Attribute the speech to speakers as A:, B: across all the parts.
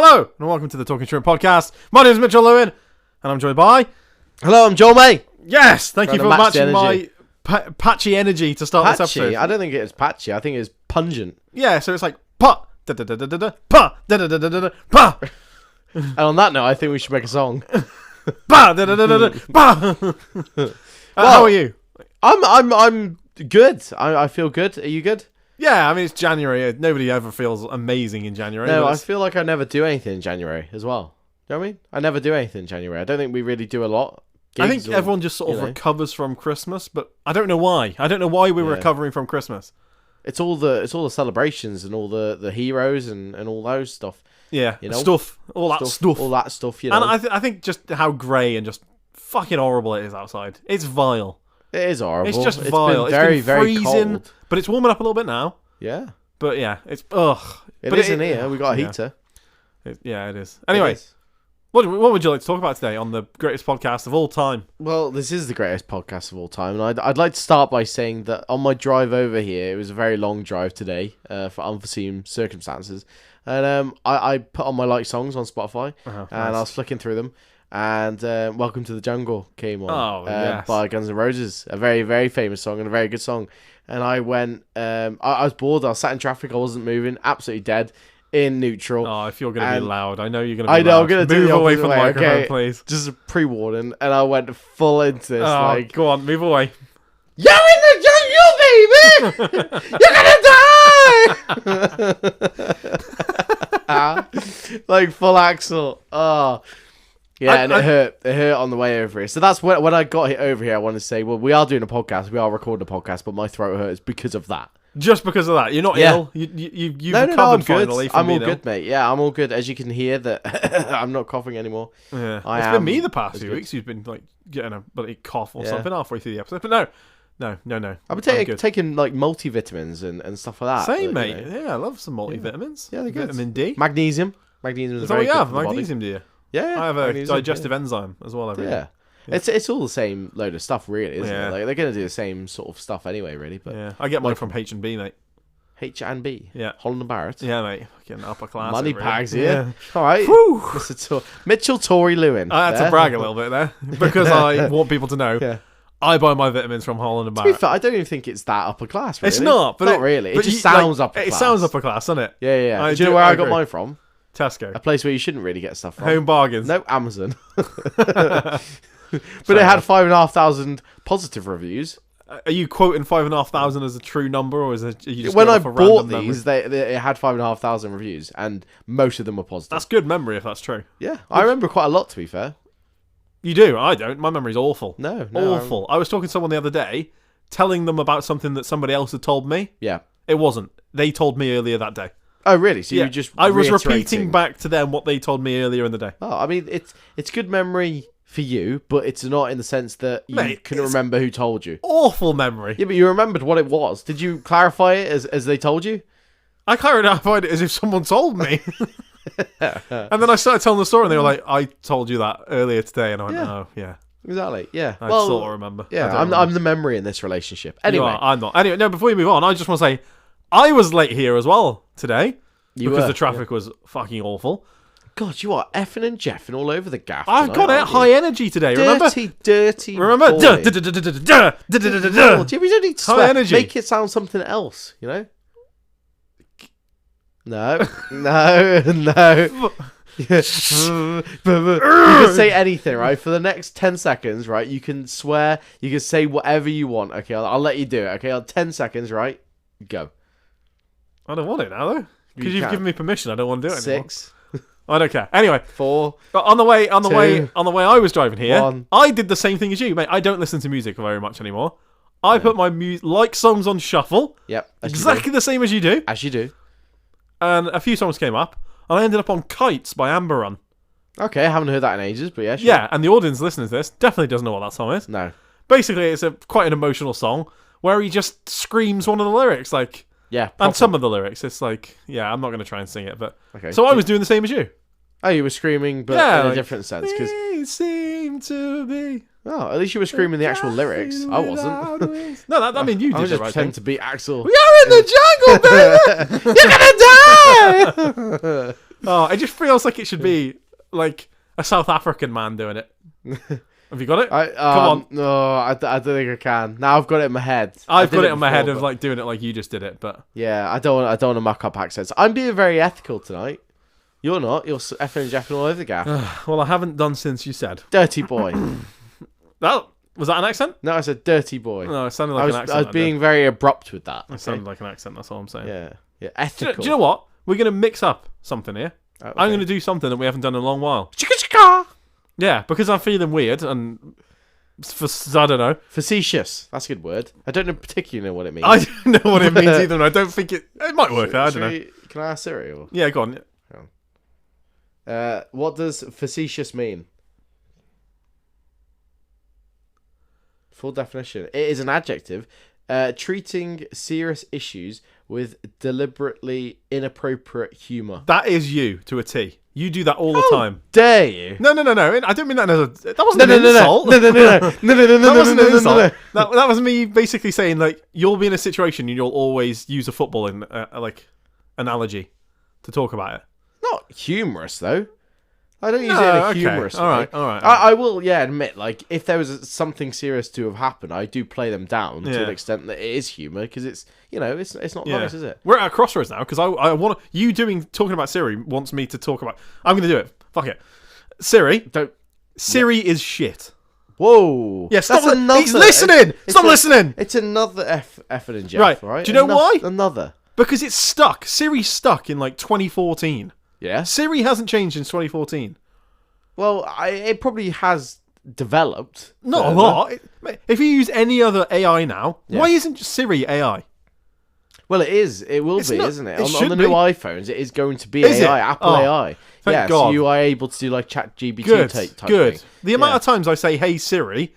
A: Hello, and welcome to the Talking Shrimp podcast. My name is Mitchell Lewin, and I'm joined by...
B: Hello, I'm Joel May.
A: Yes, thank you for matching my patchy energy to start this episode.
B: I don't think it's patchy. I think it's pungent.
A: Yeah, so it's like, pa, da da da da da, pa, da da da da da, pa.
B: And on that note, I think we should make a song.
A: Pa, da da da da da, pa. How are you?
B: I'm good. I feel good. Are you good?
A: Yeah, I mean, it's January. Nobody ever feels amazing in January.
B: No, I feel like I never do anything in January as well. You know what I mean? I never do anything in January. I don't think we really do a lot.
A: I think everyone just sort of recovers from Christmas, but I don't know why. I don't know why we're recovering from Christmas.
B: It's all the celebrations and all the heroes and all those stuff.
A: Yeah,
B: you know?
A: all that stuff.
B: You know?
A: And I think just how grey and just fucking horrible it is outside. It's vile.
B: It is horrible.
A: It's just vile.
B: It's been very
A: freezing,
B: cold.
A: But it's warming up a little bit now.
B: Yeah.
A: But yeah, it's ugh.
B: It is in here. We got a heater.
A: It is. Anyway, what would you like to talk about today on the greatest podcast of all time?
B: Well, this is the greatest podcast of all time, and I'd like to start by saying that on my drive over here, it was a very long drive today for unforeseen circumstances, and I put on my like songs on Spotify, and I was flicking through them, and Welcome to the Jungle came on by Guns N' Roses, a very, very famous song and a very good song. And I went, I was bored, I was sat in traffic, I wasn't moving, absolutely dead, in neutral.
A: Oh, if you're going to be loud, I know you're going to be loud.
B: I know, I'm going to
A: move away from the microphone, please.
B: Just a pre-warning, and I went full into this.
A: Oh, go on, move away.
B: You're in the jungle, baby! You're gonna die! Like full Axel. Oh. Yeah, and it hurt. It hurt on the way over here. So that's when I got over here, I want to say, well, we are doing a podcast. We are recording a podcast, but my throat hurts because of that.
A: Just because of that? You're not ill? You've recovered
B: I'm
A: finally
B: good.
A: from
B: I'm all good, mate. Yeah, I'm all good. As you can hear, that I'm not coughing anymore.
A: Yeah. It's been me the past few weeks who's been like getting a bloody cough or something halfway through the episode. But no.
B: I've been taking like multivitamins and stuff like that.
A: Same, mate. Yeah, I love some multivitamins.
B: Yeah, they're good.
A: Vitamin D.
B: Magnesium is very good for the
A: magnesium, do you?
B: Yeah,
A: I have a digestive enzyme as well.
B: Yeah. It's all the same load of stuff, really, isn't it? Like, they're going to do the same sort of stuff anyway, really. But
A: yeah, I get mine from H&B, mate.
B: H&B?
A: Yeah.
B: Holland and Barrett?
A: Yeah, mate. Fucking upper class.
B: Money bags here.
A: Yeah.
B: All right.
A: Whew.
B: Mitchell Tory Lewin.
A: I had to brag a little bit there because I want people to know I buy my vitamins from Holland and Barrett.
B: To be fair, I don't even think it's that upper class, really.
A: It's not. But
B: not really. It just sounds upper class.
A: It sounds upper class, doesn't it?
B: Yeah. Do you know where I got mine from?
A: Tesco.
B: A place where you shouldn't really get stuff from.
A: Home Bargains.
B: No, Amazon. But it had 5,500 positive reviews.
A: Are you quoting 5,500 as a true number, or is it? Are you just
B: when I bought these, it had 5,500 reviews, and most of them were positive.
A: That's good memory, if that's true.
B: Yeah, I remember quite a lot. To be fair,
A: you do. I don't. My memory's awful.
B: No,
A: awful. I was talking to someone the other day, telling them about something that somebody else had told me.
B: Yeah,
A: it wasn't. They told me earlier that day.
B: Oh, really? So you just
A: I was repeating back to them what they told me earlier in the day.
B: Oh, I mean, it's good memory for you, but it's not in the sense that you can remember who told you.
A: Awful memory.
B: Yeah, but you remembered what it was. Did you clarify it as they told you?
A: I clarified it as if someone told me. And then I started telling the story, and they were like, "I told you that earlier today," and I went, "Oh, yeah."
B: Exactly. Yeah.
A: I sort of remember.
B: Yeah, I'm the memory in this relationship. Anyway,
A: I'm not. Anyway, no. Before we move on, I just want to say, I was late here as well today because the traffic was fucking awful.
B: God, you are effing and jeffing all over the gaff.
A: I've got high energy today.
B: Dirty.
A: Remember?
B: You don't need to swear. Energy. Make it sound something else. You know? No. You can say anything, right? For the next 10 seconds, right? You can swear. You can say whatever you want. Okay, I'll let you do it. Okay, on 10 seconds, right? Go.
A: I don't want it now, though, because you've given me permission. I don't want to do it anymore.
B: 6.
A: I don't care. Anyway,
B: 4.
A: On the way I was driving here,
B: 1.
A: I did the same thing as you, mate. I don't listen to music very much anymore. I put my like songs on shuffle.
B: Yep.
A: Exactly the same as you do.
B: As you do.
A: And a few songs came up, and I ended up on Kites by Amber Run.
B: Okay, I haven't heard that in ages, but yeah, sure.
A: Yeah, and the audience listening to this definitely doesn't know what that song is.
B: No.
A: Basically, it's quite an emotional song where he just screams one of the lyrics, like...
B: Yeah,
A: proper. And some of the lyrics, it's like... Yeah, I'm not going to try and sing it, but...
B: Okay.
A: So I was doing the same as you.
B: Oh, you were screaming, but in a different sense. Cause...
A: We seem to be...
B: Oh, at least you were screaming the actual lyrics. I wasn't.
A: No, I mean, you did
B: I was just
A: pretending
B: to be Axel.
A: We are in the jungle, baby! You're gonna die! Oh, it just feels like it should be like a South African man doing it. Have you got it? Come on.
B: No, I don't think I can. Now I've got it in my head.
A: I've got it in my head of like doing it like you just did it, but
B: yeah, I don't want to muck up accents. I'm being very ethical tonight. You're not. You're effing and jacking all over the gaff.
A: well, I haven't done since you said.
B: Dirty boy.
A: Was that an accent?
B: No, I said dirty boy.
A: No, it sounded like an accent.
B: I was being very abrupt with that.
A: It sounded like an accent. That's all I'm saying.
B: Yeah, ethical.
A: Do you know what? We're gonna mix up something here.
B: Okay.
A: I'm gonna do something that we haven't done in a long while.
B: Chicka chicka.
A: Yeah, because I'm feeling weird and I don't know.
B: Facetious. That's a good word. I don't particularly know what it means.
A: I don't know what it means either. And I don't think it might work. I don't know.
B: Can I ask Siri? Or?
A: Yeah, go on.
B: What does facetious mean? Full definition. It is an adjective treating serious issues with deliberately inappropriate humour.
A: That is you to a T. You do that all the time.
B: Dare you?
A: No. I don't mean that as a... That wasn't an insult.
B: No.
A: That wasn't an insult. That was me basically saying, like, you'll be in a situation and you'll always use a football in, like, analogy to talk about it.
B: Not humorous, though. I don't use it in a humorous way.
A: All right.
B: I will, admit, like, if there was something serious to have happened, I do play them down to an extent that it is humour, because it's, it's not nice, is it?
A: We're at a crossroads now, because I want to... Talking about Siri wants me to talk about... I'm going to do it. Fuck it. Siri. Siri is shit.
B: Whoa.
A: Yeah, stop. He's listening. Stop listening.
B: It's another effort and Jeff, right?
A: Do you know why?
B: Another.
A: Because it's stuck. Siri's stuck in, like, 2014.
B: Yeah.
A: Siri hasn't changed since 2014.
B: Well, it probably has developed.
A: Not a lot. If you use any other AI now, why isn't Siri AI?
B: Well, it is. It will be, isn't it? On the new iPhones, it is going to be
A: is
B: AI.
A: It?
B: Apple AI.
A: Thank God.
B: So you are able to do like ChatGPT type thing.
A: The amount of times I say, "Hey Siri,"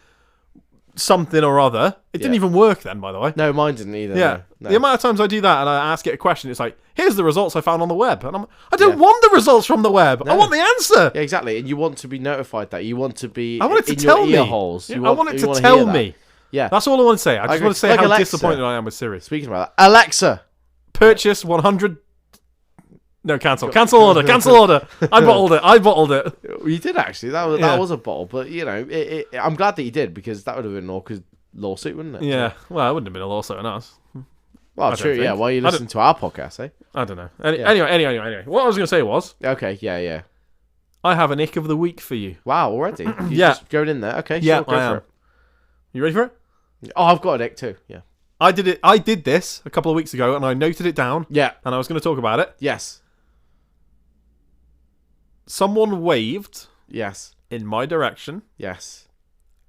A: something or other, it didn't even work then. By the way,
B: no, mine didn't either.
A: Yeah,
B: no.
A: The amount of times I do that and I ask it a question, it's like, "Here's the results I found on the web," and I don't want the results from the web.
B: No.
A: I want the answer.
B: Yeah, exactly. And you want to be notified that you want to be.
A: I want it to
B: in
A: tell
B: your
A: me.
B: Ear holes.
A: I want it to tell me.
B: Yeah,
A: that's all I want to say. I just want to say
B: like
A: how
B: Alexa.
A: disappointed I am with Siri.
B: Speaking about that, Alexa,
A: purchase 100. No, cancel order. I bottled it.
B: You did actually. That was a bottle, but I'm glad that you did, because that would have been an awkward lawsuit, wouldn't it?
A: Yeah. Well, it wouldn't have been a lawsuit on us.
B: Well, true. Yeah. Why are you listening to our podcast, eh?
A: I don't know. Anyway. What I was going to say was.
B: Okay. Yeah.
A: I have an ick of the week for you.
B: Wow. Already. You just going in there. Okay.
A: Yeah.
B: Sure, go for it.
A: You ready for it?
B: Oh, I've got an ick too. Yeah.
A: I did this a couple of weeks ago, and I noted it down.
B: Yeah.
A: And I was going to talk about it.
B: Yes.
A: Someone waved.
B: Yes.
A: In my direction.
B: Yes.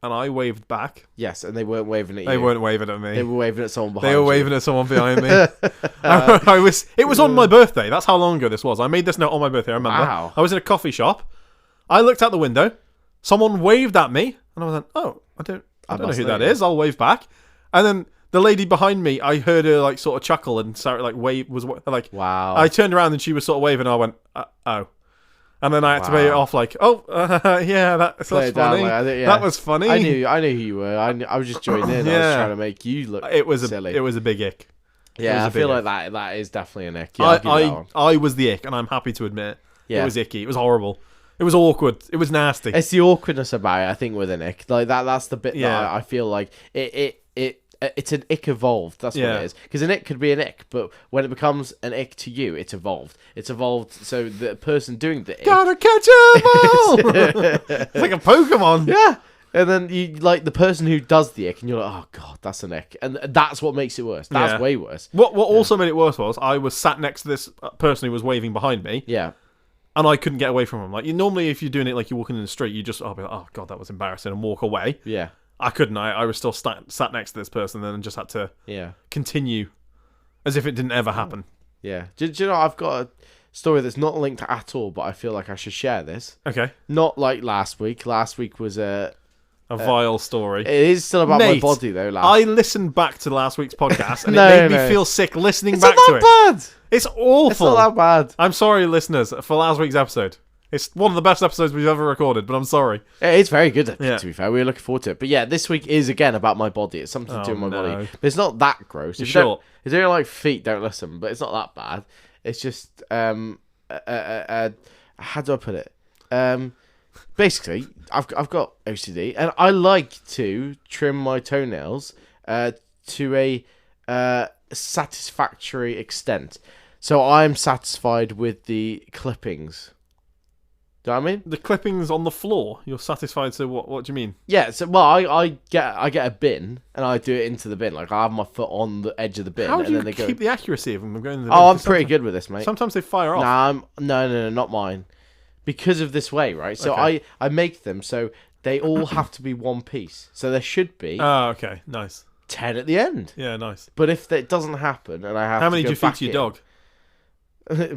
A: And I waved back.
B: Yes, and they weren't waving at you.
A: They weren't waving at me.
B: They were waving at someone behind you.
A: They were waving at someone behind me. It was on my birthday. That's how long ago this was. I made this note on my birthday, I remember.
B: Wow.
A: I was in a coffee shop. I looked out the window. Someone waved at me. And I was like, oh, I don't know who that is. I'll wave back. And then the lady behind me, I heard her like sort of chuckle and start like wave was like,
B: wow.
A: I turned around and she was sort of waving. And I went, oh. And then I had to pay it off like, yeah, that's funny. That was funny.
B: I knew who you were. I was just joining in. I was trying to make you look silly.
A: It was a big ick.
B: Yeah, I feel like that is definitely an ick. Yeah,
A: I was the ick, and I'm happy to admit it.
B: Yeah.
A: It was icky. It was horrible. It was awkward. It was nasty.
B: It's the awkwardness about it, I think, with an ick. Like that's the bit that I feel like it's an ick evolved. That's what it is. Because an ick could be an ick, but when it becomes an ick to you, it's evolved. It's evolved so the person doing the ick...
A: Gotta catch 'em all! It's like a Pokemon.
B: Yeah. And then you like the person who does the ick, and you're like, oh god, that's an ick. And that's what makes it worse. That's way worse.
A: What also made it worse was I was sat next to this person who was waving behind me.
B: Yeah.
A: And I couldn't get away from him. Like normally if you're doing it like you're walking in the street, you just be like, oh god, that was embarrassing, and walk away.
B: Yeah.
A: I couldn't. I was still sat next to this person and just had to continue as if it didn't ever happen.
B: Yeah. Do you know, I've got a story that's not linked at all, but I feel like I should share this.
A: Okay.
B: Not like last week. Last week was a
A: vile story.
B: It is still about my body, though.
A: I listened back to last week's podcast and it made me feel sick listening back to it.
B: It's not that bad.
A: It's awful.
B: It's not that bad.
A: I'm sorry, listeners, for last week's episode. It's one of the best episodes we've ever recorded, but I'm sorry.
B: It's very good, to be fair. We were looking forward to it. But yeah, this week is, again, about my body. It's something to do with my body. But it's not that gross. If you don't like feet, don't listen. But it's not that bad. It's just how do I put it? Basically, I've got OCD, and I like to trim my toenails to a satisfactory extent. So I'm satisfied with the clippings. Do you know what I mean?
A: The clippings on the floor. You're satisfied. So what do you mean?
B: Yeah. So I get a bin and I do it into the bin. Like I have my foot on the edge of the bin.
A: How do
B: and
A: you
B: then they
A: keep
B: go...
A: the accuracy of them going in the bin?
B: Oh, I'm pretty good with this, mate.
A: Sometimes they fire off.
B: Nah, no, not mine. Because of this way, right? So
A: Okay.
B: I make them so they all have to be one piece. So there should be
A: Oh, okay. Nice.
B: 10 at the end.
A: Yeah, nice.
B: But if that doesn't happen and I have
A: How
B: to
A: many
B: go
A: do you feed
B: back
A: to your
B: in-
A: dog?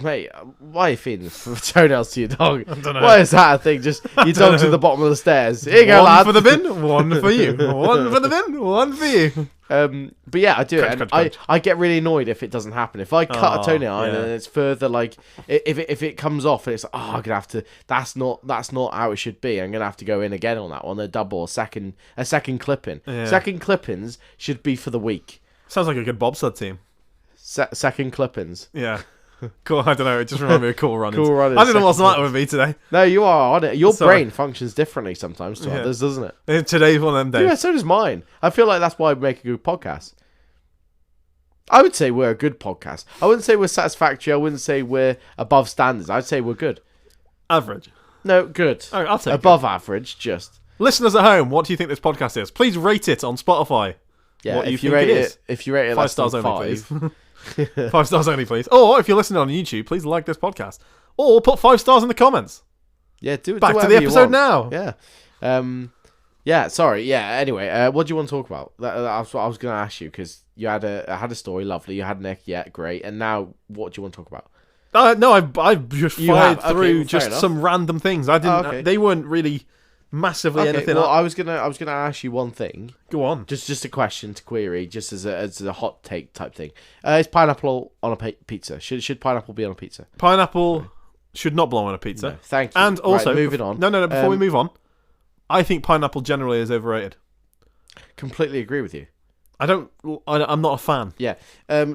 B: Mate, why are you feeding toenails to your dog?
A: I don't know.
B: Why is that a thing? Just your dog's at the bottom of the stairs. Here you go,
A: One
B: lad.
A: for the bin, one for you. One for the bin, one for you.
B: But yeah, I do it, and
A: Crunch.
B: I get really annoyed if it doesn't happen. If I cut a toenail and
A: yeah.
B: then it's further like if it comes off and it's like, oh, I'm gonna have to. That's not how it should be. I'm gonna have to go in again on that one. A double, a second clipping.
A: Yeah.
B: Second clippings should be for the week.
A: Sounds like a good bobsled team.
B: Second clippings.
A: Yeah. Cool. I don't know. It just reminded me of Cool Runnings.
B: Cool Runnings,
A: I don't know what's the
B: second
A: matter with me today.
B: No, you are on it. Your
A: Sorry.
B: brain functions differently sometimes to
A: Yeah.
B: others, doesn't it?
A: Today's one of them
B: Yeah,
A: days.
B: so does mine. I feel like that's why we make a good podcast. I would say we're a good podcast. I wouldn't say we're satisfactory. I wouldn't say we're above standards. I'd say we're good.
A: Average.
B: No, good.
A: Oh, I'll take
B: above average, just.
A: Listeners at home, what do you think this podcast is? Please rate it on Spotify.
B: Yeah,
A: What do you
B: if you
A: think
B: rate
A: it is?
B: if you rate it
A: 5
B: less
A: stars
B: than
A: only,
B: 5,
A: please. 5 stars only, please. Or if you're listening on YouTube, please like this podcast. Or put 5 stars in the comments.
B: yeah, do it.
A: Back to the episode now.
B: Yeah. Yeah. Sorry. Yeah. Anyway, what do you want to talk about? That's what I was going to ask you because you had a story, lovely. You had Nick, yeah, great. And now, what do you want to talk about?
A: No, I've just
B: You
A: fired
B: have? Okay,
A: through
B: well, fair
A: just
B: enough.
A: some random things. I didn't.
B: okay.
A: They weren't really massively
B: Okay.
A: anything.
B: Well, I was gonna ask you one thing.
A: Go on.
B: Just a question to query, just as a hot take type thing. Is pineapple on a pizza? Should pineapple be on a pizza?
A: Pineapple should not belong on a pizza.
B: No, thank you.
A: And also,
B: right, moving on.
A: No. Before we move on, I think pineapple generally is overrated.
B: Completely agree with you.
A: I'm not a fan.
B: Yeah.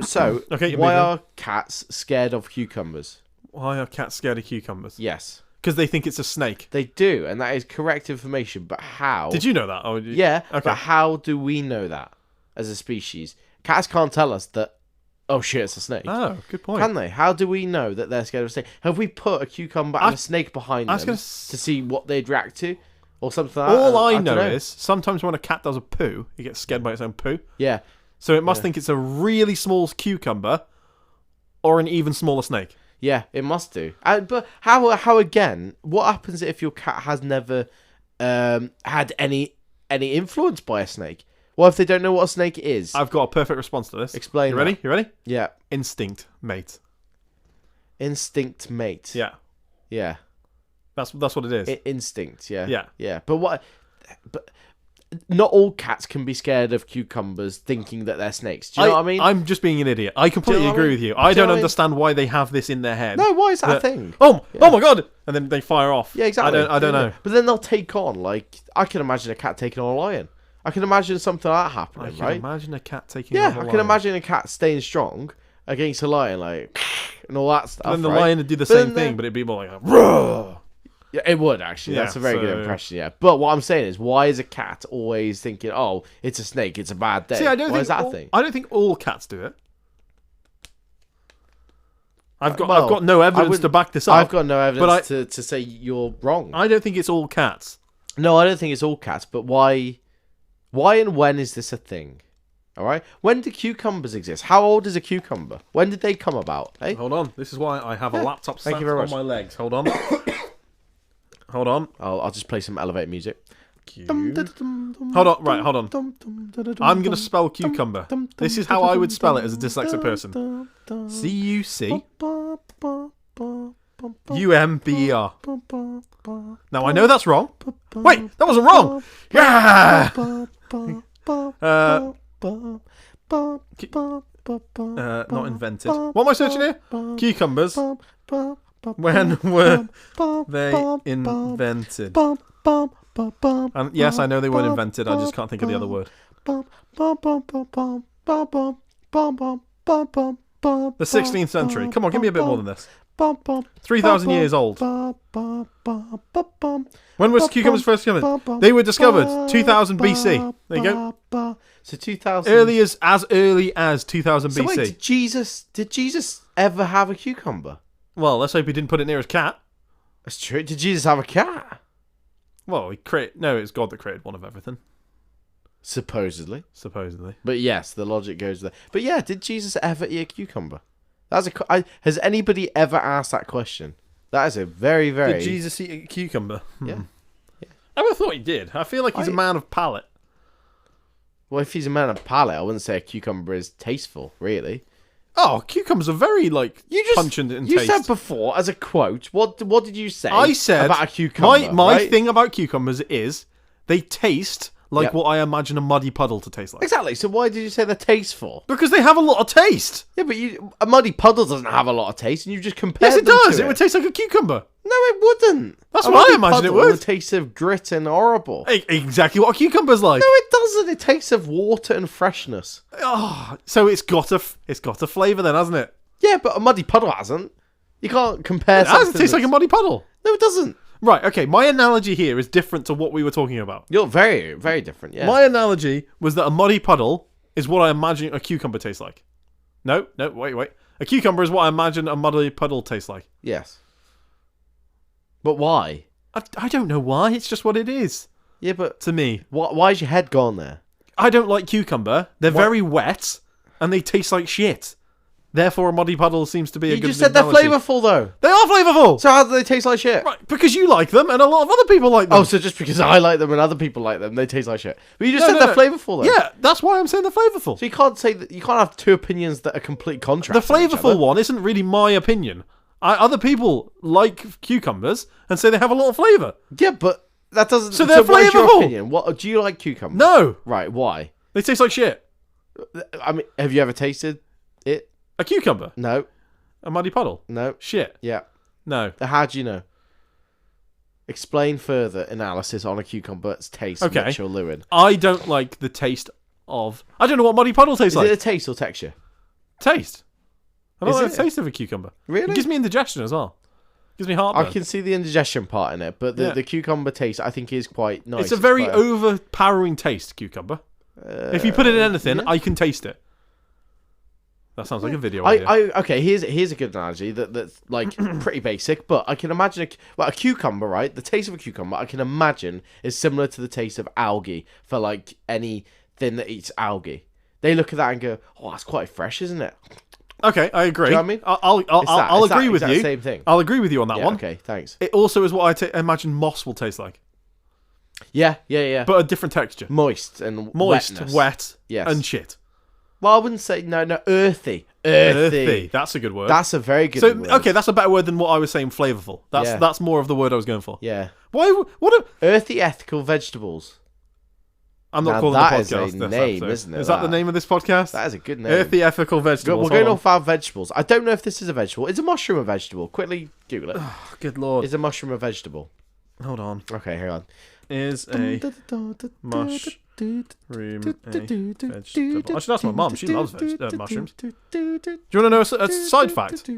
B: So,
A: Okay,
B: why
A: moving on.
B: are cats scared of cucumbers?
A: Why are cats scared of cucumbers?
B: Yes,
A: Because they think it's a snake.
B: they do, and that is correct information. But how?
A: Did you know that? Oh,
B: Yeah.
A: Okay.
B: But how do we know that as a species? Cats can't tell us that. Oh shit, it's a snake.
A: Oh, good point.
B: Can they? How do we know that they're scared of a snake? Have we put a cucumber and a snake behind
A: I was
B: them
A: gonna
B: to see what they'd react to, or something like that?
A: All I
B: don't
A: know is sometimes when a cat does a poo, it gets scared by its own poo.
B: yeah,
A: So it must think it's a really small cucumber or an even smaller snake.
B: yeah, it must do. But how again? What happens if your cat has never had any influence by a snake? What if they don't know what a snake is?
A: I've got a perfect response to this.
B: Explain
A: You ready?
B: that.
A: You ready?
B: Yeah,
A: Instinct, mate.
B: instinct, mate.
A: Yeah,
B: Yeah,
A: that's what it is.
B: instinct. Yeah,
A: Yeah.
B: yeah. But what? But not all cats can be scared of cucumbers, thinking that they're snakes. Do you know what I mean?
A: I'm just being an idiot. I completely
B: know what I
A: agree
B: mean?
A: with you.
B: Do
A: I
B: you know
A: don't
B: what I mean?
A: understand why they have this in their head.
B: No, why is that a thing?
A: Oh my god! And then they fire off.
B: Yeah, exactly.
A: I don't know.
B: But then they'll take on, like, I can imagine a cat taking on a lion. I can imagine something like that happening,
A: I can
B: right?
A: imagine a cat taking.
B: Yeah,
A: on a
B: I can
A: lion.
B: imagine a cat staying strong against a lion, like, and all that stuff.
A: And then the
B: right?
A: lion would do the
B: But
A: same
B: then
A: thing, but it'd be more like a roar.
B: Yeah, it would actually.
A: Yeah,
B: That's a very good
A: so-
B: impression. Yeah, but what I'm saying is, why is a cat always thinking, "Oh, it's a snake, it's a bad day"?
A: See, I don't
B: why
A: think
B: is that
A: all,
B: a thing?
A: I don't think all cats do it. I've got
B: Well,
A: no evidence
B: wouldn't-
A: to back this up.
B: I've got no evidence
A: but
B: to say you're wrong.
A: I don't think it's all cats.
B: No, I don't think it's all cats. But why and when is this a thing? All right. When do cucumbers exist? How old is a cucumber? When did they come about? Eh?
A: Hold on. This is why I have a laptop
B: Thank
A: sat
B: you very
A: on
B: much.
A: my legs. Hold on. Hold on.
B: I'll just play some elevator music.
A: Hold on. Right. Hold on. I'm gonna spell cucumber. This is how I would spell it as a dyslexic person. C-U-C-U-M-B-E-R. Now I know that's wrong. Wait, that wasn't wrong. Yeah. Not invented. What am I searching here? Cucumbers. When were they invented? And yes, I know they weren't invented. I just can't think of the other word. The 16th century. Come on, give me a bit more than this. 3,000 years old. When was cucumbers first discovered? They were discovered 2000 BC. There you go.
B: So 2000.
A: As early as 2000
B: So
A: BC.
B: wait, did Jesus ever have a cucumber?
A: Well, let's hope he didn't put it near his cat.
B: That's true. Did Jesus have a cat?
A: Well, it's God that created one of everything.
B: Supposedly.
A: But
B: yes, the logic goes there. But yeah, did Jesus ever eat a cucumber? Has anybody ever asked that question? That is a very, very...
A: Did Jesus eat a cucumber?
B: Yeah.
A: I would have thought he did. I feel like he's a man of palate.
B: Well, if he's a man of palate, I wouldn't say a cucumber is tasteful, really.
A: Oh, cucumbers are very, pungent in
B: taste. You said before, as a quote, what did you say
A: I said,
B: about a cucumber?
A: My thing about cucumbers is they taste like what I imagine a muddy puddle to taste like.
B: Exactly. So why did you say they're tasteful?
A: Because they have a lot of taste.
B: Yeah, but a muddy puddle doesn't have a lot of taste, and you just compared
A: Yes, it
B: them
A: does.
B: to
A: It would taste like a cucumber.
B: No, it wouldn't.
A: That's what I imagine it would.
B: It tastes of grit and horrible.
A: Exactly what a cucumber's like.
B: No, it doesn't. It tastes of water and freshness.
A: Oh, so it's got a flavour then, hasn't it?
B: Yeah, but a muddy puddle hasn't. You can't compare.
A: It doesn't taste like a muddy puddle.
B: No, it doesn't.
A: Right, okay, my analogy here is different to what we were talking about.
B: You're very, very different, yeah.
A: My analogy was that a muddy puddle is what I imagine a cucumber tastes like. No, wait. A cucumber is what I imagine a muddy puddle tastes like.
B: Yes. But why?
A: I don't know why, it's just what it is.
B: Yeah, but...
A: To me.
B: Why is your head gone there?
A: I don't like cucumber. They're very wet, and they taste like shit. Therefore, a muddy puddle seems to be a good
B: You just said they're
A: analogy.
B: flavourful, though.
A: They are flavourful!
B: So how do they taste like shit?
A: Right, because you like them, and a lot of other people like them.
B: Oh, so just because I like them and other people like them, they taste like shit. But you just said they're flavourful, though.
A: Yeah, that's why I'm saying they're flavourful.
B: So you can't say that. You can't have two opinions that are complete contrast.
A: The flavourful one isn't really my opinion. Other people like cucumbers and say they have a lot of flavour.
B: Yeah, but that doesn't...
A: So they're
B: what is your
A: flavourful.
B: opinion? Do you like cucumbers?
A: No.
B: Right, why?
A: They taste like shit.
B: I mean, have you ever tasted it?
A: A cucumber?
B: No.
A: A muddy puddle?
B: No.
A: Shit?
B: Yeah.
A: No.
B: How do you know? Explain further analysis on a cucumber's taste,
A: Okay.
B: Mitch or Lewin.
A: I don't like the taste of... I don't know what muddy puddle tastes
B: Is
A: like.
B: it a taste or texture?
A: Taste. I don't
B: Is
A: like
B: it?
A: the taste of a cucumber.
B: Really?
A: It gives me indigestion as well. It gives me heartburn.
B: I can see the indigestion part in it, but the cucumber taste I think is quite nice.
A: It's a very
B: quite
A: overpowering taste, cucumber. If you put it in anything,
B: yeah.
A: I can taste it. That sounds like a video idea.
B: Okay, here's a good analogy that's like pretty basic, but I can imagine a cucumber, right? The taste of a cucumber, I can imagine, is similar to the taste of algae for like anything that eats algae. They look at that and go, "Oh, that's quite fresh, isn't it?"
A: Okay, I agree.
B: Do you know what I mean?
A: I'll agree with you.
B: Same thing.
A: I'll agree with you on that one.
B: Okay, thanks.
A: It also is what I imagine moss will taste like.
B: Yeah.
A: But a different texture.
B: Moist and
A: Moist,
B: wetness.
A: wet,
B: Yes.
A: and shit.
B: Well, I wouldn't say no, earthy.
A: That's a good word.
B: That's a very good word.
A: Okay, that's a better word than what I was saying, flavourful. That's more of the word I was going for.
B: Yeah.
A: Why?
B: Earthy ethical vegetables.
A: I'm not
B: Now
A: calling
B: that
A: the
B: is a
A: podcast this
B: name,
A: episode.
B: isn't it,
A: Is that the
B: that?
A: name of this podcast?
B: That is a good name.
A: Earthy ethical vegetables.
B: We're going off our vegetables. I don't know if this is a vegetable. Is a mushroom a vegetable? Quickly Google it.
A: Good lord.
B: Is a mushroom a vegetable?
A: Hold on.
B: Okay, hang on.
A: Is a mushroom a vegetable? I should ask my mum. She loves mushrooms. Do you want to know a side fact?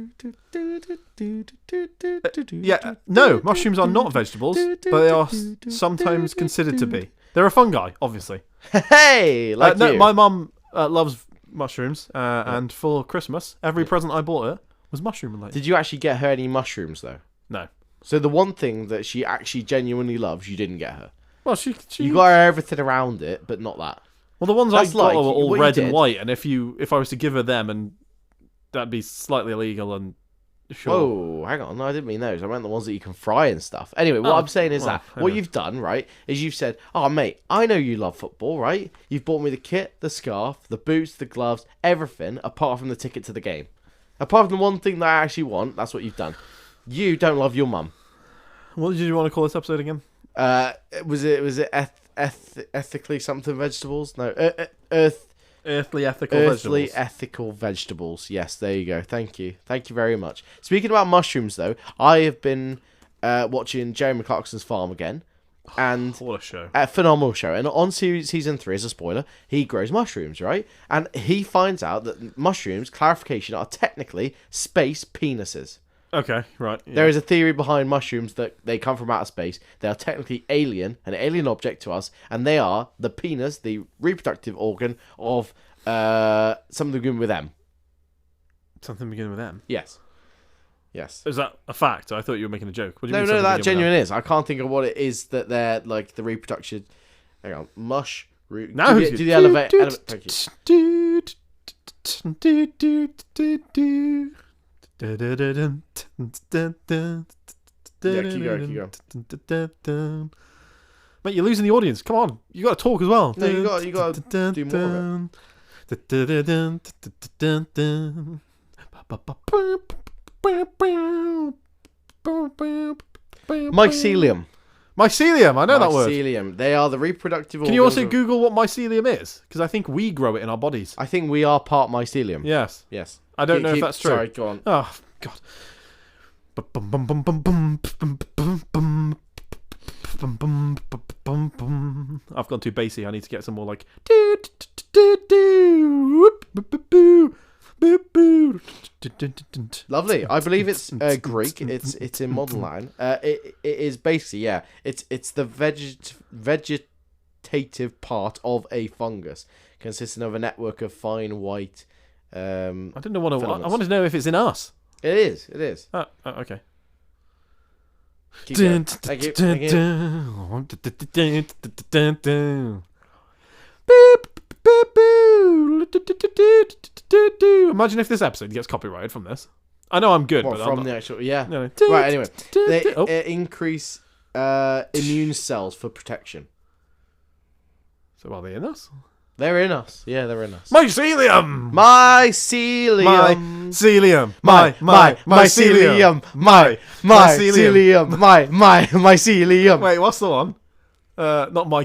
A: Yeah, no, mushrooms are not vegetables, but they are sometimes considered to be. They're a fungi, obviously.
B: Hey, like
A: no,
B: you.
A: my mum loves mushrooms, and for Christmas, every present I bought her was mushroom related.
B: Did you actually get her any mushrooms though?
A: No.
B: So the one thing that she actually genuinely loves, you didn't get her.
A: Well, she
B: You got her everything around it, but not that.
A: Well, the ones
B: That's
A: I got
B: like
A: were all
B: what you
A: red and
B: did.
A: white, and if I was to give her them, and that'd be slightly illegal and sure.
B: Oh, hang on. No, I didn't mean those. I meant the ones that you can fry and stuff. Anyway, what
A: Oh,
B: I'm saying is
A: well,
B: that what
A: anyway.
B: you've done, right, is you've said, "Oh, mate, I know you love football, right? You've bought me the kit, the scarf, the boots, the gloves, everything, apart from the ticket to the game. Apart from the one thing that I actually want, that's what you've done. You don't love your mum.
A: What did you want to call this episode again?
B: Was it ethically something vegetables? No,
A: Earthly ethical
B: Earthly
A: vegetables.
B: ethical vegetables. Yes, there you go. Thank you very much. Speaking about mushrooms, though, I have been watching Jeremy Clarkson's Farm again, and
A: What a show.
B: a phenomenal show. And on season 3, as a spoiler, he grows mushrooms, right? And he finds out that mushrooms, clarification, are technically space penises,
A: Okay, right. Yeah.
B: There is a theory behind mushrooms that they come from outer space. They are technically an alien object to us, and they are the penis, the reproductive organ of something beginning with M.
A: Something beginning with M?
B: Yes. Yes.
A: Is that a fact? I thought you were making a joke. What do you mean
B: No,
A: something
B: that
A: beginning with
B: genuine is. I can't think of what it is that they're like the reproduction. Hang on, mushroom.
A: Now
B: do the elevator. Thank you. Yeah, keep going.
A: Mate, you're losing the audience. Come on, you got to talk as well.
B: No, you got to do more of it. Mycelium.
A: Mycelium, I know that word.
B: Mycelium. They are the reproductive organs.
A: Can you also Google what mycelium is? Because I think we grow it in our bodies.
B: I think we are part mycelium.
A: Yes.
B: Yes.
A: I don't know if that's true.
B: Sorry, go on.
A: Oh, God. I've gone too bassy. I need to get some more like.
B: Lovely. I believe it's Greek. It's in modern Latin. It is basically It's the vegetative part of a fungus, consisting of a network of fine white.
A: I don't know what I want to know if it's in us.
B: It is. It is.
A: Oh, okay.
B: Keep going. Thank you. Thank you.
A: Imagine if this episode gets copyrighted from this. I know I'm good,
B: What,
A: but
B: from
A: I'm
B: the
A: not.
B: actual yeah.
A: No.
B: Right. Anyway, they increase immune cells for protection.
A: So are they in us?
B: They're in us. Yeah, they're in us.
A: Mycelium.
B: Mycelium.
A: Mycelium.
B: Mycelium.
A: Wait, what's the one? Not my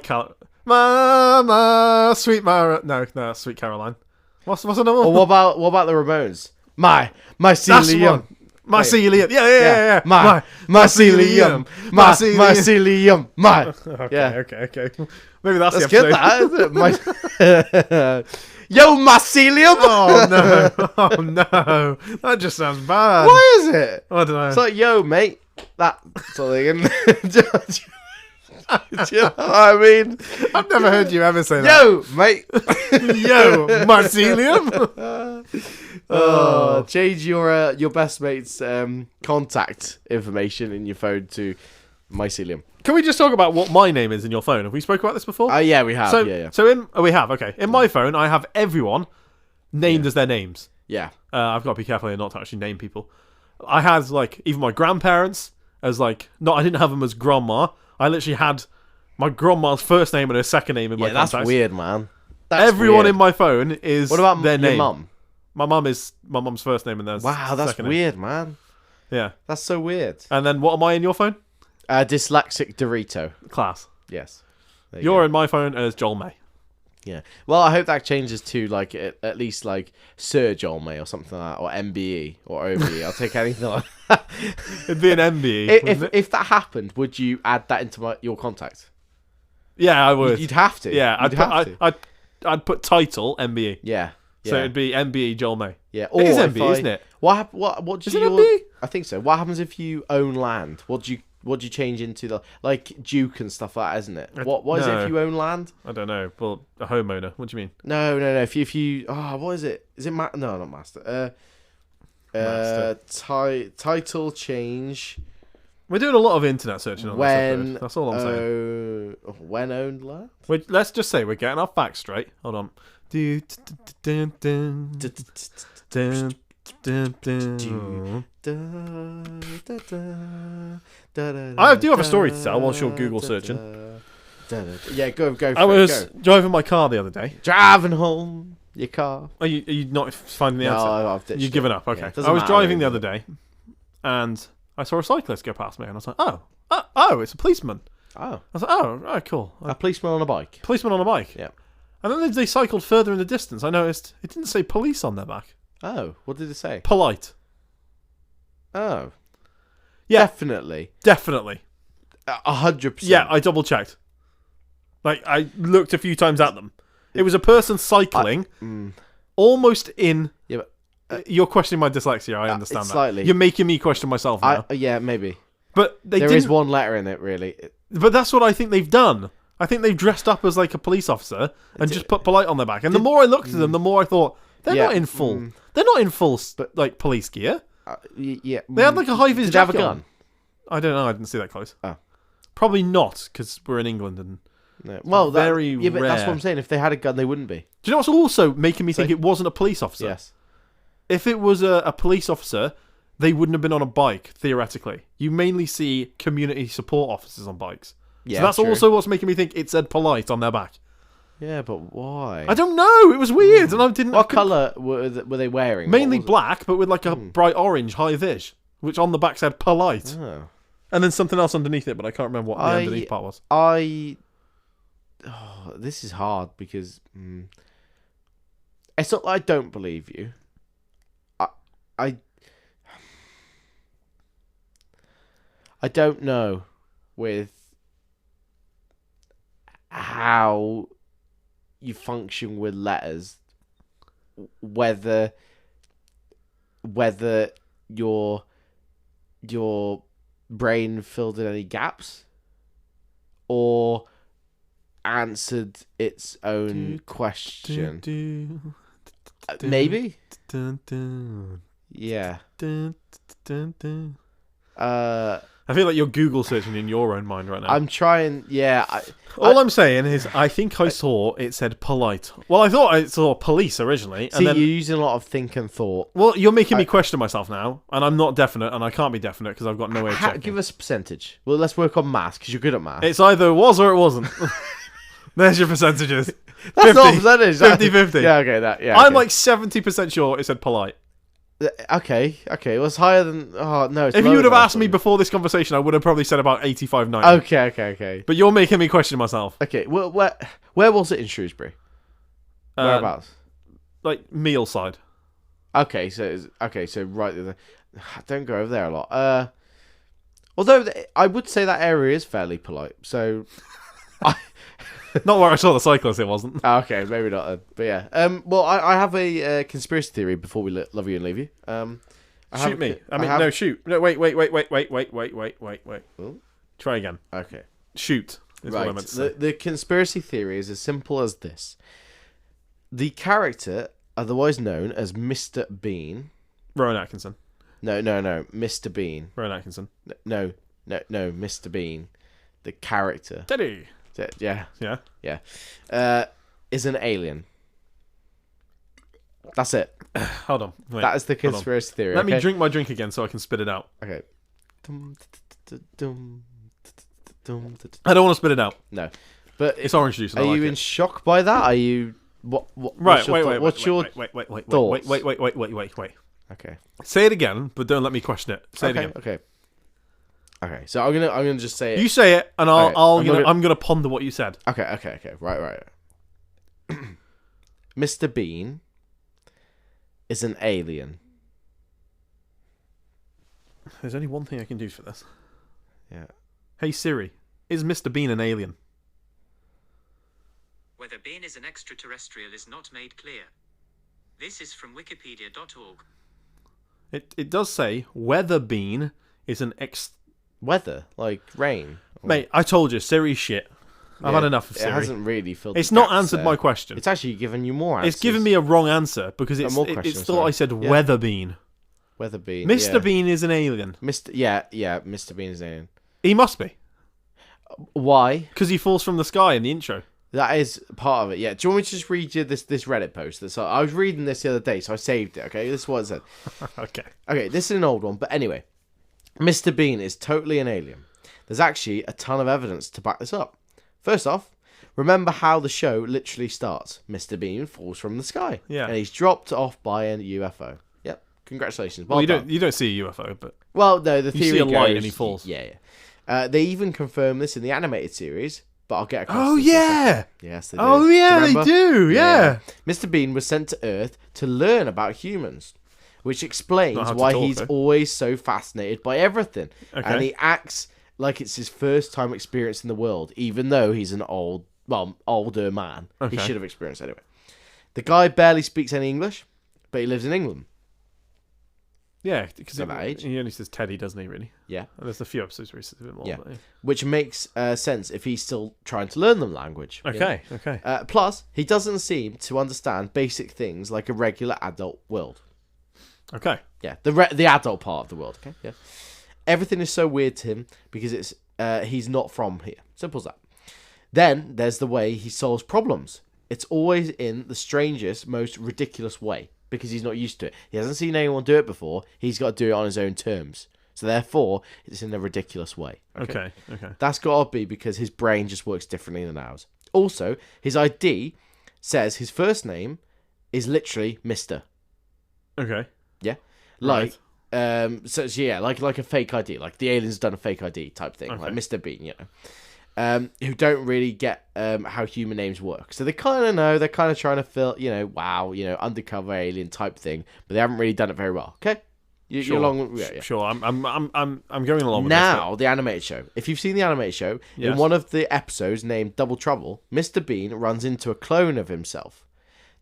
A: Sweet Mara. No, Sweet Caroline. What's another one?
B: Or what about the Ramones? Mycelium.
A: Mycelium. Yeah.
B: Mycelium. Mycelium.
A: Okay. Maybe that's the
B: good,
A: episode.
B: Isn't it? Yo, mycelium.
A: Oh no, that just sounds bad.
B: Why is it?
A: I don't know.
B: It's like, yo, mate. That sort of thing. Do you know what I mean?
A: I've never heard you ever say that.
B: Yo, mate.
A: Yo, mycelium.
B: Change your best mate's contact information in your phone to mycelium.
A: Can we just talk about what my name is in your phone? Have we spoke about this before?
B: Yeah, we have. Yeah.
A: So we have. Okay, in my phone, I have everyone named as their names.
B: Yeah.
A: I've got to be careful here not to actually name people. I had like even my grandparents as like I didn't have them as grandma. I literally had my grandma's first name and her second name in my contacts.
B: That's weird, man.
A: Everyone in my phone is
B: what about
A: their
B: your
A: name.
B: mum?
A: My mum is my mum's first name and there's
B: wow, that's
A: second
B: weird,
A: name.
B: Man.
A: Yeah,
B: that's so weird.
A: And then what am I in your phone?
B: Dyslexic Dorito.
A: Class.
B: Yes.
A: You're in my phone as Joel May.
B: Yeah. Well, I hope that changes to like at least like Sir Joel May or something like that, or MBE or OBE. I'll take anything like that.
A: It'd be an MBE.
B: If that happened, would you add that into your contact?
A: Yeah, I would.
B: You'd have to.
A: Yeah, I'd put title MBE.
B: Yeah.
A: So it'd be MBE Joel May.
B: Yeah.
A: Or it is MBE, isn't it?
B: What do
A: is it MBE?
B: I think so. What happens if you own land? What do you change into the like Duke and stuff like that, isn't it? What is it if you own land?
A: I don't know. Well, a homeowner. What do you mean?
B: No. If you what is it? Is it no, not master. Title change.
A: We're doing a lot of internet searching on this episode. That's all I'm saying.
B: When owned land?
A: Let's just say we're getting our facts straight. Hold on. I do have a story to tell whilst you're Google searching.
B: Yeah, go.
A: I was driving my car the other day.
B: Driving home your car.
A: Are you not finding the answer?
B: No, I've ditched
A: You've given up. Okay.
B: Yeah,
A: I was driving the other day, and I saw a cyclist go past me, and I was like, oh, it's a policeman.
B: Oh.
A: I was like, oh, cool.
B: A policeman on a bike.
A: Policeman on a bike.
B: Yeah.
A: And then they cycled further in the distance. I noticed it didn't say police on their back.
B: Oh, what did it say?
A: Polite.
B: Oh.
A: Yeah.
B: Definitely.
A: 100%. Yeah, I double checked. Like, I looked a few times at them. It was a person cycling almost in You're questioning my dyslexia. I understand that.
B: Slightly.
A: You're making me question myself now.
B: Yeah, maybe.
A: But
B: There is one letter in it, really.
A: But that's what I think they've done. I think they've dressed up as like a police officer and just put polite on their back. And the more I looked at them, the more I thought they're not in full. They're not in full like police gear.
B: Yeah.
A: They had like a high vis
B: Did they have a
A: jacket
B: gun?
A: on. I don't know. I didn't see that close.
B: Oh.
A: Probably not, because we're in England and.
B: No. Well,
A: very
B: yeah, but that's
A: rare.
B: what I'm saying. If they had a gun, they wouldn't be.
A: Do you know what's also making me think it wasn't a police officer?
B: Yes.
A: If it was a police officer, they wouldn't have been on a bike, theoretically. You mainly see community support officers on bikes.
B: Yeah,
A: so that's
B: true.
A: also what's making me think it said polite on their back.
B: Yeah, but why?
A: I don't know. It was weird, and I didn't.
B: What colour were they wearing?
A: Mainly black, but with like a bright orange high vis, which on the back said polite,
B: Oh.
A: and then something else underneath it, but I can't remember what the underneath part was.
B: This is hard because it's not that I don't believe you. I don't know with how you function with letters, whether your brain filled in any gaps or answered its own question. Maybe. Yeah.
A: I feel like you're Google searching in your own mind right now.
B: I'm trying. Yeah.
A: All I'm saying is, I think I saw it said polite. Well, I thought I saw police originally.
B: See,
A: and then,
B: you're using a lot of think and thought.
A: well, you're making me question myself now, and I'm not definite, and I can't be definite because I've got no way of checking.
B: Give us a percentage. Well, let's work on maths because you're good at maths.
A: It's either was or it wasn't. There's your percentages.
B: That's not a percentage.
A: 50-50.
B: Yeah, okay.
A: I'm like 70% sure it said polite.
B: Okay. Well, it's higher than. Oh no! It's
A: If you
B: lower
A: would have
B: than I
A: asked me
B: thought.
A: before this conversation, I would have probably said about 85, 90.
B: Okay.
A: But you're making me question myself.
B: Okay. Well, where was it in Shrewsbury? Whereabouts?
A: Like meal side.
B: Okay, so right there. Don't go over there a lot. Although I would say that area is fairly polite. So,
A: Not where I saw the cyclist, it wasn't.
B: okay, maybe not. But yeah. Well, I have a conspiracy theory before we love you and leave you.
A: Shoot me. No, shoot. No, wait.
B: Oh.
A: Try again.
B: Okay.
A: Shoot. Is what I meant to say.
B: The conspiracy theory is as simple as this. The character, otherwise known as Mr. Bean.
A: Rowan Atkinson.
B: No, Mr. Bean.
A: Rowan Atkinson.
B: No, Mr. Bean. The character.
A: Teddy.
B: Yeah.
A: Yeah.
B: Is an alien. That's it.
A: Hold on. Wait,
B: that is the conspiracy theory.
A: Let me drink my drink again so I can spit it out.
B: Okay.
A: I don't want to spit it out.
B: No, but
A: it's orange juice.
B: Are you in shock by that? Are you what?
A: Right.
B: What's your thoughts?
A: Wait.
B: Okay.
A: Say it again, but don't let me question it. Say it again.
B: Okay. So I'm gonna just say it.
A: You say it, and I'm gonna ponder what you said.
B: Okay. Right. Mr. Bean is an alien.
A: There's only one thing I can do for this.
B: Yeah.
C: Hey Siri, is Mr. Bean an alien?
D: Whether Bean is an extraterrestrial is not made clear. This is from wikipedia.org.
A: It does say whether Bean is an
B: Weather, like rain.
A: Mate, I told you, Siri's shit. I've had enough of Siri.
B: It hasn't really filled.
A: It's not answered my question.
B: It's actually given you more answers.
A: It's given me a wrong answer because it's thought I said weather Bean.
B: Weather Bean.
A: Mr. Bean is an alien.
B: Mr. Bean is an alien.
A: He must be.
B: Why?
A: Because he falls from the sky in the intro.
B: That is part of it, yeah. Do you want me to just read you this Reddit post? I was reading this the other day, so I saved it, okay? This is what it said. Okay, this is an old one, but anyway. Mr. Bean is totally an alien. There's actually a ton of evidence to back this up. First off, remember how the show literally starts. Mr. Bean falls from the sky.
A: Yeah.
B: And he's dropped off by a UFO. Yep. Congratulations.
A: Well, you don't see a UFO, but...
B: Well, no, the theory
A: you see a light
B: goes,
A: and he falls.
B: Yeah. They even confirm this in the animated series, but I'll get across
A: Oh,
B: this
A: yeah!
B: Yes, they do.
A: Oh, yeah, they do, yeah.
B: Mr. Bean was sent to Earth to learn about humans, which explains why he's always so fascinated by everything.
A: Okay.
B: And he acts like it's his first time experience in the world, even though he's an older man.
A: Okay.
B: He should have experienced it anyway. The guy barely speaks any English, but he lives in England.
A: Yeah, because
B: At that age.
A: he only says Teddy, doesn't he? Really?
B: Yeah.
A: And there's a few episodes where he says a bit more.
B: Yeah.
A: But,
B: Which makes sense if he's still trying to learn the language. you know?
A: Okay. Okay.
B: Plus, he doesn't seem to understand basic things like a regular adult world.
A: Okay.
B: Yeah, the adult part of the world. Okay, yeah. Everything is so weird to him because he's not from here. Simple as that. Then there's the way he solves problems. It's always in the strangest, most ridiculous way because he's not used to it. He hasn't seen anyone do it before. He's got to do it on his own terms. So therefore, it's in a ridiculous way.
A: Okay.
B: That's got to be because his brain just works differently than ours. Also, his ID says his first name is literally Mr.
A: Okay.
B: Yeah.
A: Right.
B: Like a fake ID, like the alien's done a fake ID type thing,
A: Okay.
B: like Mr. Bean, you know. Who don't really get how human names work. So they kind of know, they're kind of trying to fill, undercover alien type thing, but they haven't really done it very well. Okay?
A: Sure.
B: You're along with, yeah.
A: Sure. I'm going along with
B: Now, the animated show. If you've seen the animated show,
A: Yes.
B: in one of the episodes named Double Trouble, Mr. Bean runs into a clone of himself.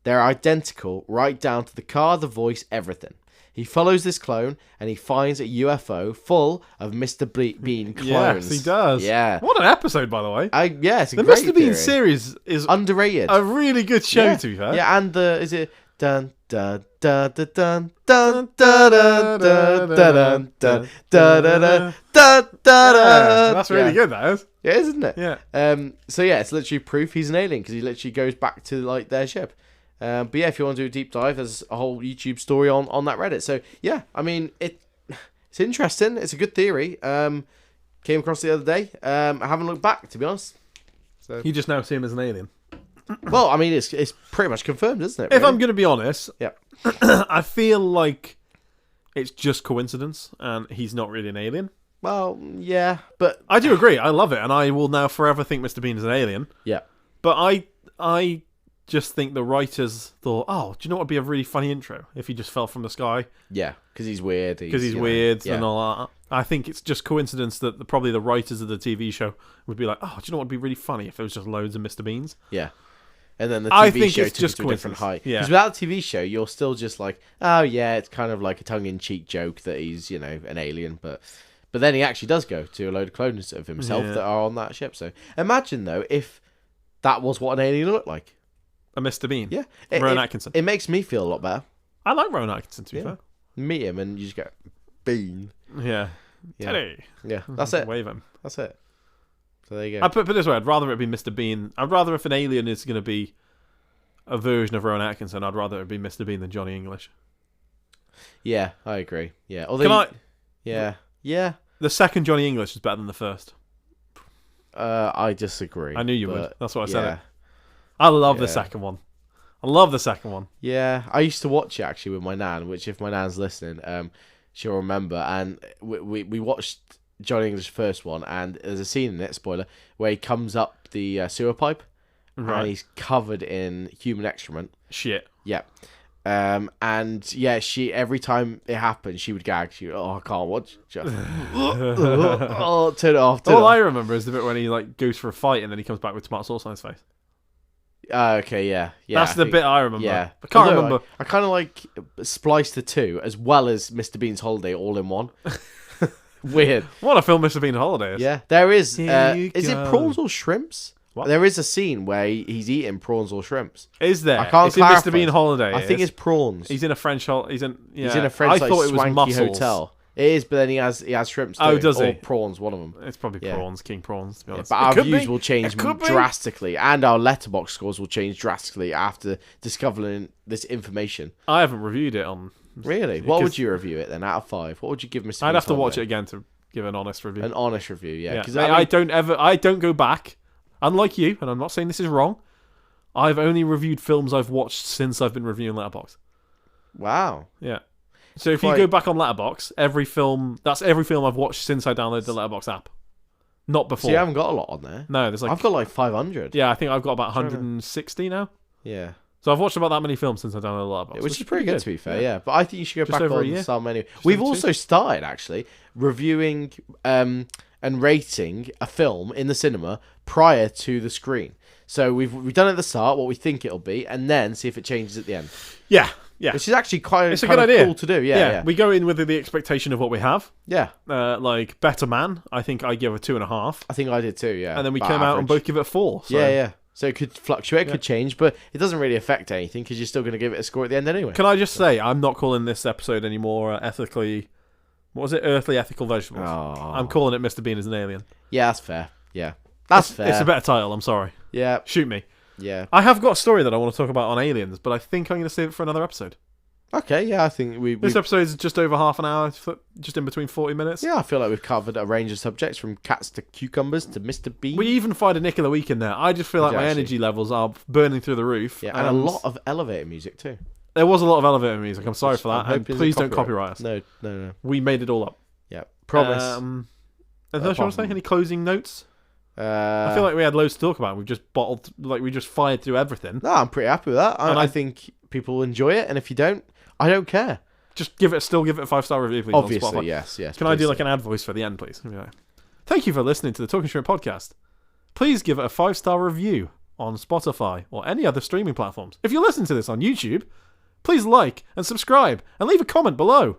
B: They're identical, right down to the car, the voice, everything. He follows this clone and he finds a UFO full of Mr. Bean
A: this.
B: clones.
A: Yes, he does.
B: Yeah.
A: What an episode, by the way.
B: It's a
A: The
B: great
A: Mr. Bean
B: theory.
A: series is
B: Underrated.
A: a really good show,
B: yeah.
A: to be fair.
B: Yeah, and is it dun dun dun dun dun dun dun dun dun dun dun dun dun dun.
A: That's really good, that is.
B: Yeah, isn't it?
A: Yeah.
B: So yeah, it's literally proof he's an alien because he literally goes back to like their ship. But yeah, if you want to do a deep dive, there's a whole YouTube story on that Reddit. So yeah, I mean it's interesting. It's a good theory. Came across the other day. I haven't looked back, to be honest. So
A: You just now see him as an alien.
B: well, I mean it's pretty much confirmed, isn't it?
A: If
B: really?
A: I'm going to be honest,
B: Yeah.
A: I feel like it's just coincidence and he's not really an alien.
B: Well, yeah, but
A: I do agree. I love it, and I will now forever think Mr. Bean is an alien.
B: yeah,
A: But I just think the writers thought, oh, do you know what would be a really funny intro if he just fell from the sky
B: yeah, because he's weird.
A: because he's
B: you know,
A: weird
B: yeah.
A: and all that. I think it's just coincidence that probably the writers of the TV show would be like, oh, do you know what would be really funny if there was just loads of Mr. Beans?
B: Yeah. And then the TV
A: I think
B: show
A: it's
B: took
A: just
B: it to a different height.
A: coincidence. Yeah.
B: Because without the TV show, you're still just like, oh yeah, it's kind of like a tongue-in-cheek joke that he's, an alien. But then he actually does go to a load of clones of himself
A: Yeah.
B: that are on that ship. So imagine, though, if that was what an alien looked like.
A: A Mr. Bean.
B: Yeah.
A: Rowan Atkinson.
B: It makes me feel a lot better.
A: I like Rowan Atkinson, to be
B: Yeah.
A: fair.
B: Meet him and you just go, Bean.
A: Yeah.
B: Yeah.
A: Teddy.
B: Yeah, that's it.
A: Wave him.
B: That's it. So there you go.
A: I put it this way, I'd rather it be Mr. Bean. I'd rather if an alien is going to be a version of Rowan Atkinson, I'd rather it be Mr. Bean than Johnny English.
B: Yeah, I agree. Yeah. Although
A: Can I...
B: Yeah. Yeah.
A: The second Johnny English is better than the first.
B: I disagree.
A: I knew you would.
B: but
A: That's why I said
B: yeah.
A: it. I love the
B: Yeah.
A: second one. I love the second one.
B: Yeah, I used to watch it actually with my nan, which if my nan's listening, she'll remember. And we watched Johnny English's first one, and there's a scene in it, spoiler, where he comes up the sewer pipe,
A: Right.
B: and he's covered in human excrement.
A: Shit.
B: Yeah. And yeah, she every time it happened, she would gag. She would, I can't watch. Turn it off.
A: All I remember is the bit when he goes for a fight and then he comes back with tomato sauce on his face.
B: Okay, yeah.
A: That's the bit I remember.
B: Yeah,
A: I can't
B: Although
A: remember.
B: I kind of spliced the two as well as Mr. Bean's Holiday all in one. Weird.
A: What a film Mr. Bean Holiday is.
B: Yeah, there is.
A: Here you
B: Is it
A: go.
B: prawns or shrimps?
A: What?
B: There is a scene where he's eating prawns or shrimps.
A: Is there?
B: I can't
A: it's in
B: clarify.
A: Mr. Bean Holiday.
B: I think it's prawns.
A: He's in a French holiday. He's in
B: a French
A: I thought it was
B: swanky
A: mussels.
B: hotel. It is, but then he has shrimps.
A: Oh,
B: too,
A: does
B: or
A: he?
B: prawns, one of them.
A: It's probably
B: Yeah.
A: prawns, king prawns, to be
B: Yeah,
A: honest.
B: but
A: It
B: our
A: could
B: views
A: be.
B: will change
A: It could be.
B: drastically, and our letterbox scores will change drastically after discovering this information.
A: I haven't reviewed it on.
B: Really? What would
A: Because
B: you review it then out of 5? What would you give Mr.
A: I'd
B: Bean's
A: have to watch
B: Holiday?
A: it again to give an honest review.
B: An honest review, yeah.
A: Yeah.
B: Because
A: I don't go back. Unlike you, and I'm not saying this is wrong. I've only reviewed films I've watched since I've been reviewing Letterboxd.
B: wow.
A: Yeah. So if
B: Quite-
A: you go back on Letterboxd, every film I've watched since I downloaded the Letterboxd app. Not before.
B: So you haven't got a lot on there.
A: No, there's
B: I've got like 500.
A: yeah, I think I've got about 160 now.
B: Yeah.
A: So I've watched about that many films since I downloaded Letterboxd.
B: Which is pretty good, to be fair, yeah. But I think you should go
A: Just
B: back
A: over a
B: on
A: year.
B: some anyway. We've
A: over
B: also started, actually, reviewing and rating a film in the cinema prior to the screen. So we've done it at the start what we think it'll be, and then see if it changes at the end.
A: Yeah.
B: Which is actually it's
A: a good idea.
B: Cool to do. Yeah.
A: We go in with the expectation of what we have.
B: Yeah.
A: Like Better Man, I think I give a 2.5.
B: I think I did too. Yeah.
A: And then we came out and both give it a 4. So.
B: Yeah. So it could fluctuate, it could change, but it doesn't really affect anything because you're still going to give it a score at the end anyway.
A: Can I just say, I'm not calling this episode anymore ethically... What was it? Earthly Ethical Vegetables.
B: Oh.
A: I'm calling it Mr. Bean is an Alien.
B: Yeah, that's fair. Yeah. That's fair.
A: It's a better title, I'm sorry.
B: Yeah.
A: Shoot me.
B: Yeah.
A: I have got a story that I want to talk about on aliens, but I think I'm going to save it for another episode.
B: Okay, yeah, I think
A: This episode is just over half an hour, just in between 40 minutes.
B: Yeah, I feel like we've covered a range of subjects from cats to cucumbers to Mr. Bean.
A: We even find a Nick of the Week in there. I just feel like my energy levels are burning through the roof.
B: Yeah, and a lot of elevator music too.
A: There was a lot of elevator music. I'm sorry for that. And please don't copyright us.
B: No.
A: We made it all up.
B: Yeah, promise.
A: Anything else you want to say? Any closing notes? I feel like we had loads to talk about. We just fired through everything.
B: No, I'm pretty happy with that. I think people will enjoy it, and if you don't, I don't care.
A: Just still give it a 5-star review, please.
B: Obviously, yes.
A: Can I do like an ad voice for the end, please? Thank you for listening to the Talking Shrimp podcast. Please give it a 5-star review on Spotify or any other streaming platforms. If you listen to this on YouTube, please like and subscribe and leave a comment below.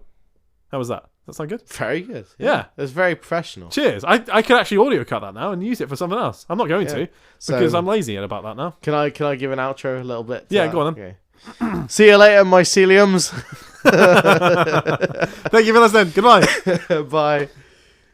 A: How was that? Does that sound good?
B: Very good.
A: Yeah.
B: It was very professional.
A: Cheers. I could actually audio cut that now and use it for something else. I'm not going to because I'm lazy about that now.
B: Can I give an outro a little bit?
A: Yeah, go on then.
B: Okay. See you later, myceliums.
A: Thank you for listening. Goodbye.
B: Bye.